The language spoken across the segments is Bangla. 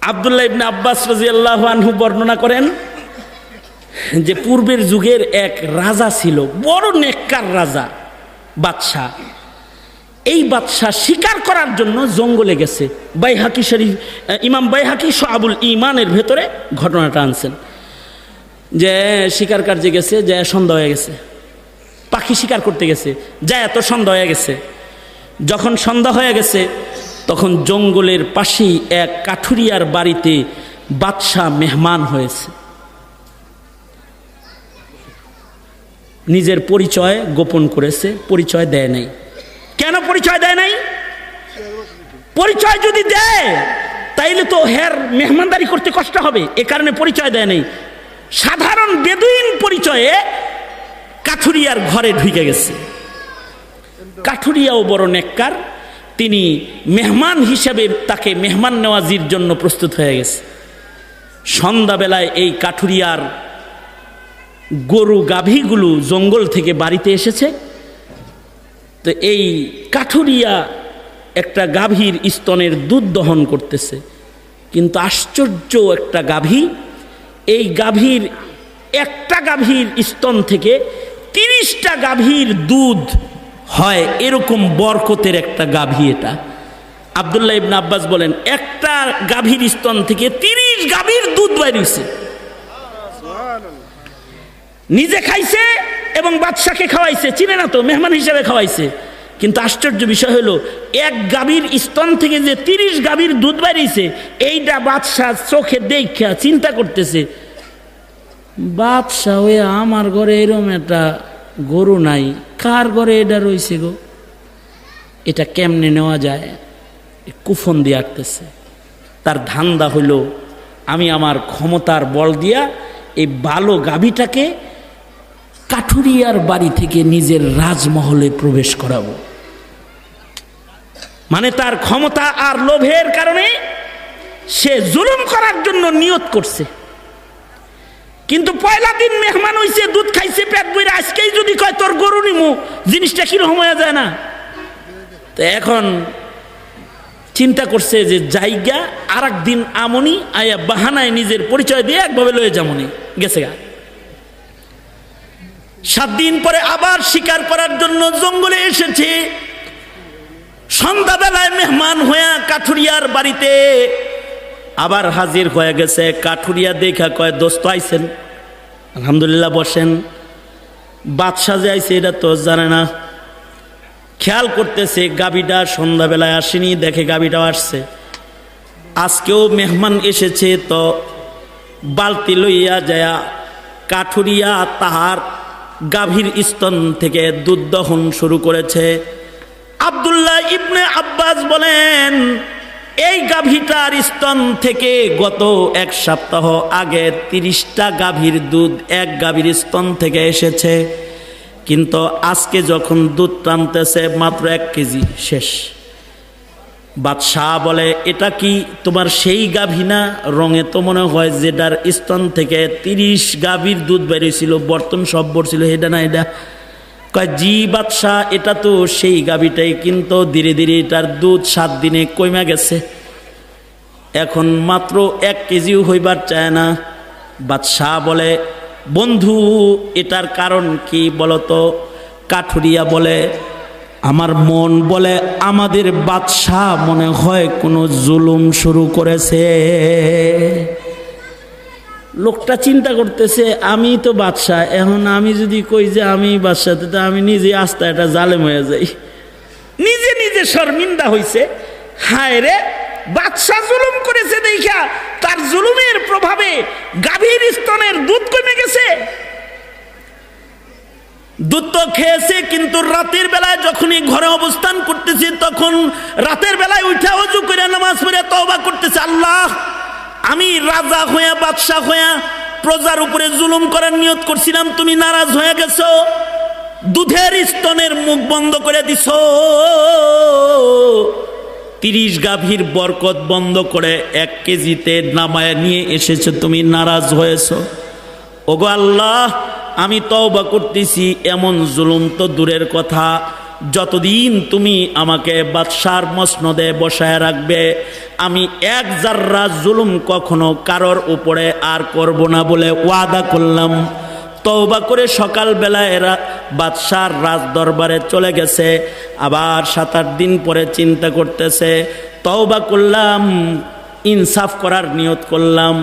আব্দুল্লাহ ইবনে আব্বাস রাদিয়াল্লাহু আনহু বর্ণনা করেন যে পূর্বের যুগের এক রাজা ছিল, বড় নেককার রাজা, বাদশাহ। এই বাদশাহ শিকার করার জন্য জঙ্গলে গেছে। বাইহাকি শরীফ, ইমাম বাইহাকি শুআবুল ঈমানের ভেতরে ঘটনাটা আনছেন যে শিকার কার্যে গেছে, যে সন্ধ্যা হয়ে গেছে, পাখি শিকার করতে গেছে, যায় এত সন্ধ্যা হয়ে গেছে। যখন সন্ধ্যা হয়ে গেছে তখন জঙ্গলের পাশেই এক কাঠুরিয়ার বাড়িতে বাদশাহ মেহমান হয়েছে। নিজের পরিচয় গোপন করেছে, পরিচয় দেয় নাই। কেন পরিচয় দেয় নাই? পরিচয় যদি দেয় তাইলে তো হের মেহমানদারি করতে কষ্ট হবে, এ কারণে পরিচয় দেয় নাই। সাধারণ বেদুইন পরিচয়ে কাঠুরিয়ার ঘরে ঢুকে গেছে। কাঠুরিয়াও বড় নেককার, তিনি মেহমান হিসেবে তাকে মেহমান নেওয়াজির জন্য প্রস্তুত হয়ে গেছে। সন্ধ্যাবেলায় এই কাঠুরিয়ার গরু গাভীগুলো জঙ্গল থেকে বাড়িতে এসেছে। তো এই কাঠুরিয়া একটা গাভীর স্তনের দুধ দহন করতেছে, কিন্তু আশ্চর্য একটা গাভী, এই গাভীর একটা গাভীর স্তন থেকে 30টা গাভীর দুধ হয়, এরকম বরকতের একটা গাভী এটা। আব্দুল্লাহ ইবনে আব্বাস বলেন একটা গাভীর স্তন থেকে 30 গাভীর দুধ বাইর হইছে। নিজে খাইছে এবং বাদশাকে খাওয়াইছে, চিনে না তো, মেহমান হিসেবে খাওয়াইছে। কিন্তু আশ্চর্য বিষয় হলো এক গাভীর স্তন থেকে যে 30 গাভীর দুধ বাইরেছে, এইটা বাদশাহ চোখে দেখা চিন্তা করতেছে, বাদশাহ হয়ে আমার ঘরে এরকম একটা গরু নাই, কার ঘরে এটা রয়েছে গো, এটা কেমনে নেওয়া যায়? কুফন দিয়ে আঁকতেছে। তার ধান্দা হইল আমি আমার ক্ষমতার বল দিয়া এই ভালো গাভীটাকে কাঠুরিয়ার বাড়ি থেকে নিজের রাজমহলে প্রবেশ করাবো। মানে তার ক্ষমতা আর লোভের কারণে সে জুলুম করার জন্য নিয়ত করছে। কিন্তু পয়লা দিন মেহমান হইছে, দুধ খাইছে পেট বইরা, আজকেই যদি কয় তোর গরু নিমু, জিনিসটা কিরকম হয়ে যায় না? তো এখন চিন্তা করছে যে জায়গা আর একদিন আমনি আয়া বাহানায় নিজের পরিচয় দিয়ে একভাবে লয়ে যামনি, গেছে গা। 7 দিন পরে আবার শিকার করার জন্য জঙ্গলে এসেছে। সন্ধ্যাবেলায় মেহমান হইয়া কাঠুরিয়ার বাড়িতে আবার হাজির হয়ে গেছে। কাঠুরিয়া দেখা কয় দোস্ত আইছেন, আলহামদুলিল্লাহ বসেন। বাদশাহ যে আইছে এটা তো জানে না, খেয়াল করতেছে গাভীটা সন্ধ্যাবেলায় আসেনি, দেখে গাভীটাও আসছে। আজকেও মেহমান এসেছে, তো বালতি লইয়া যায়া কাঠুরিয়া তাহার গাভীর স্তন থেকে দুধ দহন শুরু করেছে। আব্দুল্লাহ ইবনে আব্বাস বলেন এই গাভীটার স্তন থেকে গত 1 সপ্তাহ আগে 30টা গাভীর দুধ এক গাভীর স্তন থেকে এসেছে, কিন্তু আজকে যখন দুধ টানতেছে মাত্র 1 কেজি শেষ। বাদশাহ বলে এটা কি তোমার সেই গাভী না? রঙে তো মনে হয় যেটার স্তন থেকে 30 গাভীর দুধ বেরিয়েছিল, বর্তন সব ভরছিল, এটা না? এটা কয় জি বাদশাহ, এটা তো সেই গাভীটাই, কিন্তু ধীরে ধীরে এটার দুধ 7 দিনে কমে গেছে, এখন মাত্র 1 কেজিও হইবার চায় না। বাদশাহ বলে বন্ধু এটার কারণ কি বলতো? কাঠুরিয়া বলে আমার মন বলে আমাদের বাদশাহ মনে হয় কোনো জুলুম শুরু করেছে। লোকটা চিন্তা করতেছে আমি তো বাদশাহ, এখন আমি যদি কই যে আমি বাদশাহ, তো আমি নিজে আস্তে একটা জালেম হয়ে যাই। নিজে নিজে শর্মিন্দা হইছে, হায় রে বাদশাহ জুলুম করেছে দেখা তার জুলুমের প্রভাবে গাভীর স্তনের দুধ কমে গেছে। দুধ তো খেয়েছে, কিন্তু রাতের বেলায় যখনই ঘরে অবস্থান করতেছে তখন রাতের বেলায় উঠা ওযু করে নামাজ পড়ে তওবা করতেছে, আল্লাহ আমি রাজা হইয়া বাদশাহ হইয়া প্রজার উপরে জুলুম করার নিয়ত করছিলাম, তুমি নারাজ হয়ে গেছো, দুধের স্তনের মুখ বন্ধ করে দিছো, 30 গাভীর বরকত বন্ধ করে 1 কেজিতে নামায় নিয়ে এসেছো, তুমি নারাজ হয়েছো। ওগো আল্লাহ আমি তওবা করতেছি, এমন জুলুম তো দূরের কথা, যতদিন তুমি আমাকে বাদশার মসনদে বসায় রাখবে আমি এক জাররা জুলুম কখনো কারোর উপরে আর করব না বলে ওয়াদা করলাম। তওবা করে সকালবেলা এরা বাদশার রাজ দরবারে চলে গেছে। আবার 7-8 দিন পরে চিন্তা করতেছে, তওবা করলাম, ইনসাফ করার নিয়ত করলাম,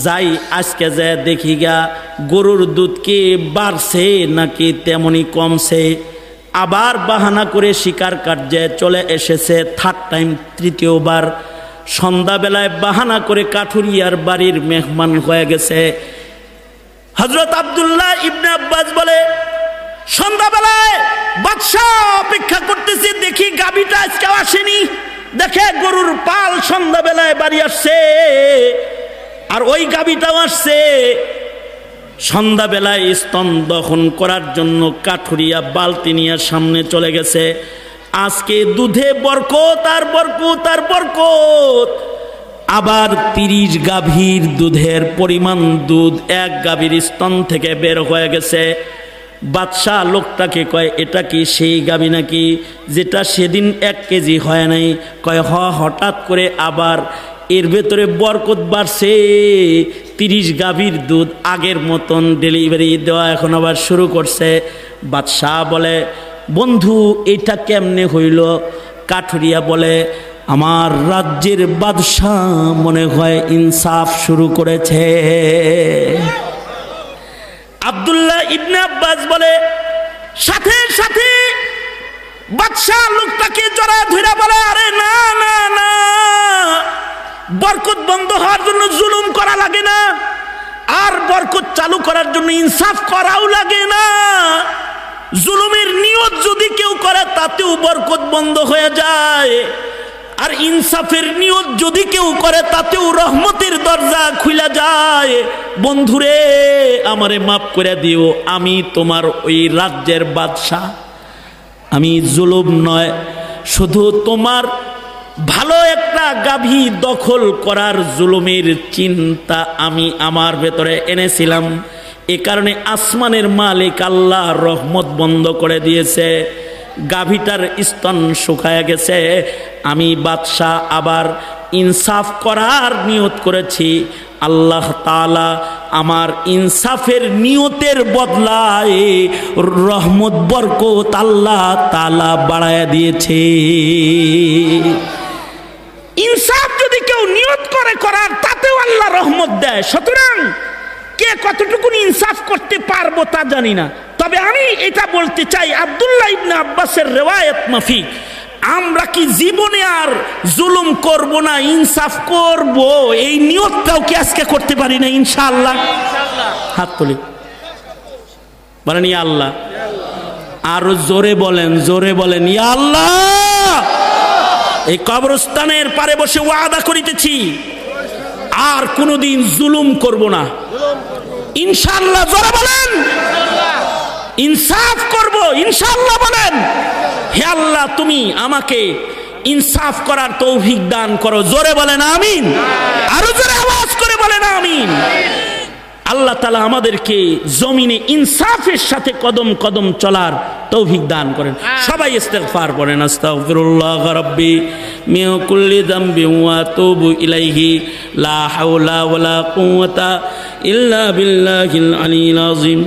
যাই আজকে যে দেখি গা গরুর দুধ কি বাড়ছে নাকি তেমনি কমছে। আবার বাহানা করে শিকার কার্যে চলে এসেছে 3rd টাইম, তৃতীয়বার। সন্ধ্যাবেলায় বাহানা করে কাঠুরিয়ার বাড়ির মেহমান হয়ে গেছে। হযরত আব্দুল্লাহ ইবনে আব্বাস বলে, সন্ধ্যাবেলায় বাদশাহ অপেক্ষা করতেছে, দেখি গাভীটা আজকে আসেনি। দেখে গরুর পাল সন্ধ্যাবেলায় বাড়ি আসছে, আর ওই গাভীটাও আসছে। সন্ধ্যাবেলায় স্তন দহন করার জন্য কাঠুরিয়া বালতি নিয়ে সামনে চলে গেছে। আজকে দুধে বরকত আর বরকত আর বরকত। আবার 30 গাভীর দুধের পরিমাণ দুধ এক গাভীর স্তন থেকে বের হয়ে গেছে। বাদশাহ লোকটাকে কয়, এটা কি সেই গাভী নাকি যেটা সেদিন 1 কেজি হয় নাই? কয় হঠাৎ করে আবার এর ভেতরে বরকত বাড়ছে। 30 গাভীর দুধ আগের মতন ডেলিভারি দেওয়া এখন আবার শুরু করছে। বাদশাহ বলে, বন্ধু এটা কেমনে হইল? কাঠুরিয়া বলে, আমার রাজ্যের বাদশাহ মনে হয় ইনসাফ শুরু করেছে। আব্দুল্লাহ ইবনে আব্বাস বলে, সাথে সাথে বাদশাহ লোকটাকে জড়া ধরে বলে, আরে না না না, বরকত বন্ধ হওয়ার জন্য জুলুম করা লাগে না, আর বরকত চালু করার জন্য ইনসাফ করাও লাগে না। জুলুমের নিয়ত যদি কেউ করে তাতেও বরকত বন্ধ হয়ে যায়, আর ইনসাফের নিয়ত যদি কেউ করে তাতেও রহমতের দরজা খুলে যায়। বন্ধুরে আমারে মাফ করে দিও, আমি তোমার ওই রাজ্যের বাদশাহ। আমি জুলুম নয়, শুধু তোমার ভালো একটা গাভী দখল করার জুলুমের চিন্তা আমি আমার ভেতরে এনেছিলাম। এ কারণে আসমানের মালিক আল্লাহ রহমত বন্ধ করে দিয়েছে, গাভীটার স্তন শুকায় গেছে। আমি বাদশাহ আবার ইনসাফ করার নিয়ত করেছি। আল্লাহ তাআলা আমার ইনসাফের নিয়তের বদলায় রহমত বরকত আল্লাহ তাআলা বাড়ায়া দিয়েছে। ইনসাফ যদি কেউ নিয়ত করে করার তাতেও আল্লাহ রহমত দেয়। সুতরাং কে কতটুকু ইনসাফ করতে পারবো তা জানি না, তবে আমি এটা বলতে চাই, আব্দুল্লাহ ইবনে আব্বাসের রিওয়ায়াত মাফিক আমরা কি জীবনে আর জুলুম করব না, ইনসাফ করব, এই নিয়তটাও কি আজকে করতে পারি না? ইনশাআল্লাহ। হাত তুলি বলেন ইয়া আল্লাহ। আর জোরে বলেন, জোরে বলেন ইয়া আল্লাহ। এই কবরস্থানের পারে বসে ওয়াদা করিতেছি আর কোনোদিন জুলুম করব না, ইনশাআল্লাহ। জোরে বলেন ইনসাফ করব, ইনশাআল্লাহ বলেন। হে আল্লাহ, তুমি আমাকে ইনসাফ করার তৌফিক দান করো। জোরে বলেন আমিন, আরো জোরে আওয়াজ করে বলেন আমিন। আল্লাহ তাআলা আমাদেরকে জমিনে ইনসাফের সাথে কদম কদম চলার তৌফিক দান করেন। সবাই ইস্তিগফার করেন, আস্তাগফিরুল্লাহ রাব্বি মিন কুল্লি যামবি ওয়া আতুবু ইলাইহি লা হাওলা ওয়ালা কুওয়াতা ইল্লা বিল্লাহিল আলিয়্যিল আযীম।